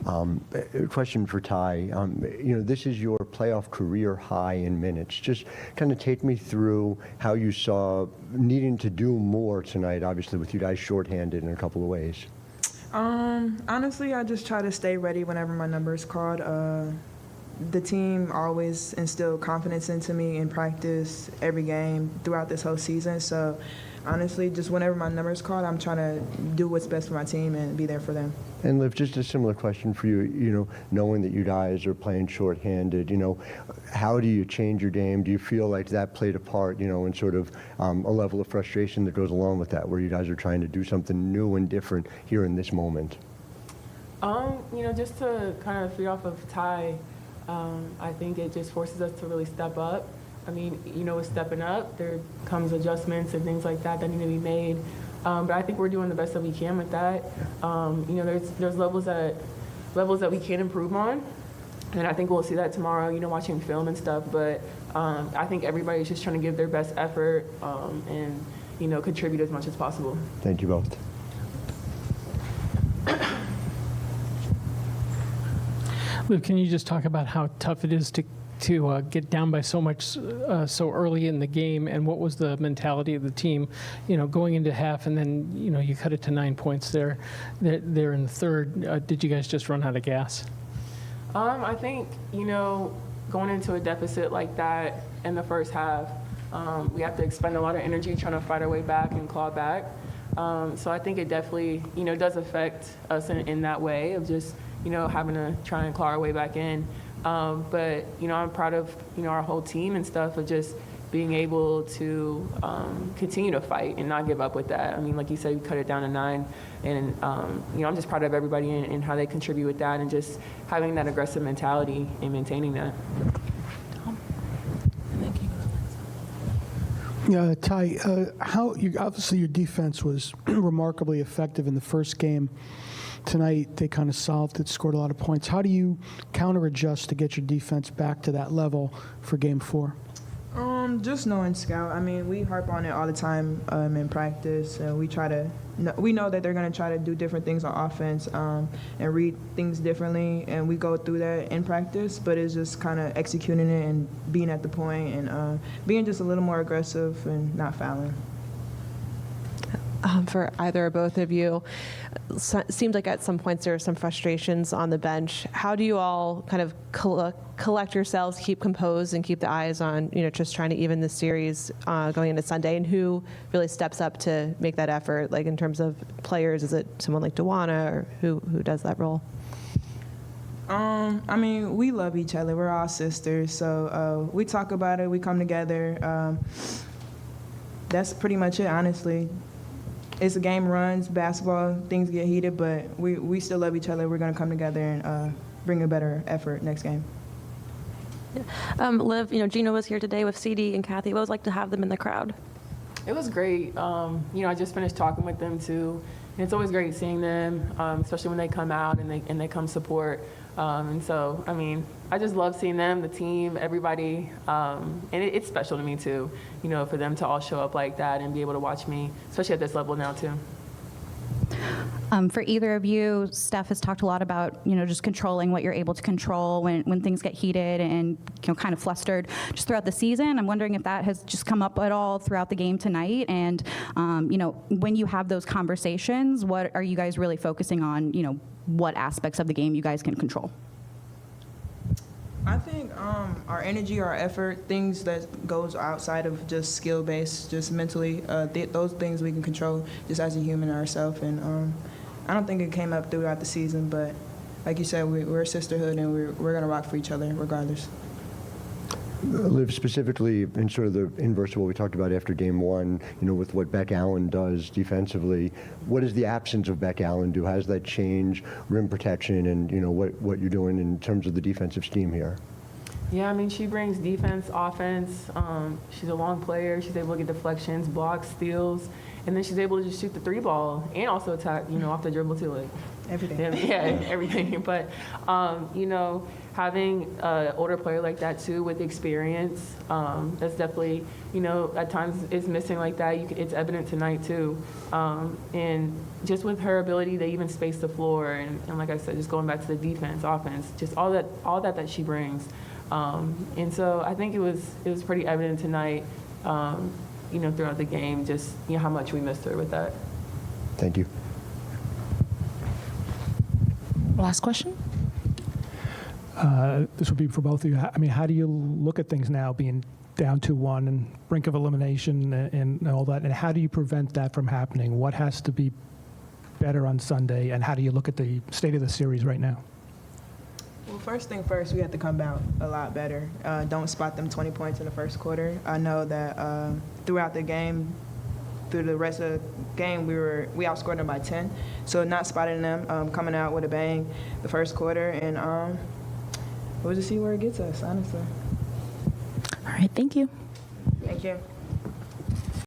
A question for Ty. This is your playoff career high in minutes. Just kind of take me through how you saw needing to do more tonight, obviously with you guys shorthanded in a couple of ways. Honestly, I just try to stay ready whenever my number is called. The team always instilled confidence into me in practice, every game, throughout this whole season. So honestly, just whenever my number is called, I'm trying to do what's best for my team and be there for them. And Liv, just a similar question for you, knowing that you guys are playing shorthanded, how do you change your game? Do you feel like that played a part, in sort of a level of frustration that goes along with that, where you guys are trying to do something new and different here in this moment? Just to kind of feed off of Ty, I think it just forces us to really step up. I mean, with stepping up, there comes adjustments and things like that need to be made. But I think we're doing the best that we can with that. There's levels that we can improve on, and I think we'll see that tomorrow. Watching film and stuff. But I think everybody's just trying to give their best effort and contribute as much as possible. Thank you both. Liv, can you just talk about how tough it is to get down by so much so early in the game, and what was the mentality of the team, going into half, and then you cut it to 9 points there in the third. Did you guys just run out of gas? I think going into a deficit like that in the first half, we have to expend a lot of energy trying to fight our way back and claw back. So I think it definitely does affect us in that way of just having to try and claw our way back in. But I'm proud of our whole team and stuff of just being able to continue to fight and not give up with that. I mean, like you said, we cut it down to 9, and I'm just proud of everybody and how they contribute with that, and just having that aggressive mentality and maintaining that. Yeah, Ty, obviously your defense was remarkably effective in the first game. Tonight, they kind of solved it, scored a lot of points. How do you counter-adjust to get your defense back to that level for Game 4? Just knowing scout. I mean, we harp on it all the time in practice, and we know that they're going to try to do different things on offense and read things differently, and we go through that in practice, but it's just kind of executing it and being at the point and being just a little more aggressive and not fouling. For either or both of you, seems like at some points there are some frustrations on the bench. How do you all kind of collect yourselves, keep composed, and keep the eyes on just trying to even the series going into Sunday? And who really steps up to make that effort? Like in terms of players, is it someone like Dawana, or who does that role? I mean, we love each other. We're all sisters, so we talk about it. We come together. That's pretty much it, honestly. It's a game runs, basketball, things get heated, but we still love each other. We're going to come together and bring a better effort next game. Liv, Gino was here today with CD and Kathy. What was it like to have them in the crowd? It was great. I just finished talking with them too, and it's always great seeing them, especially when they come out and they come support. And so, I mean, I just love seeing them, the team, everybody, and it's special to me too, for them to all show up like that and be able to watch me, especially at this level now too. For either of you, Steph has talked a lot about, just controlling what you're able to control when things get heated and, kind of flustered just throughout the season. I'm wondering if that has just come up at all throughout the game tonight. And, when you have those conversations, what are you guys really focusing on, what aspects of the game you guys can control? I think our energy, our effort, things that goes outside of just skill-based, just mentally, those things we can control just as a human ourselves. And I don't think it came up throughout the season, but like you said, we're a sisterhood, and we're going to rock for each other regardless. Liv, specifically in sort of the inverse of what we talked about after Game 1, with what Beck Allen does defensively, what does the absence of Beck Allen do? How does that change rim protection and, what you're doing in terms of the defensive scheme here? Yeah, I mean, she brings defense, offense. She's a long player. She's able to get deflections, blocks, steals, and then she's able to just shoot the 3-ball and also attack, off the dribble too. Everything. Yeah, everything. But, you know, having an older player like that too with experience, that's definitely, you know, at times is missing like that. It's evident tonight too. And just with her ability to even space the floor and like I said, just going back to the defense, offense, just all that she brings. And so I think it was pretty evident tonight, you know, throughout the game, just, you know, how much we missed her with that. Thank you. Last question? This would be for both of you. I mean, how do you look at things now, being down 2-1 and brink of elimination and all that? And how do you prevent that from happening? What has to be better on Sunday? And how do you look at the state of the series right now? Well, first thing first, we have to come out a lot better. Don't spot them 20 points in the first quarter. I know that throughout the game, through the rest of the game, we outscored them by 10. So not spotting them, coming out with a bang the first quarter, and we'll just see where it gets us, honestly. All right, thank you. Thank you.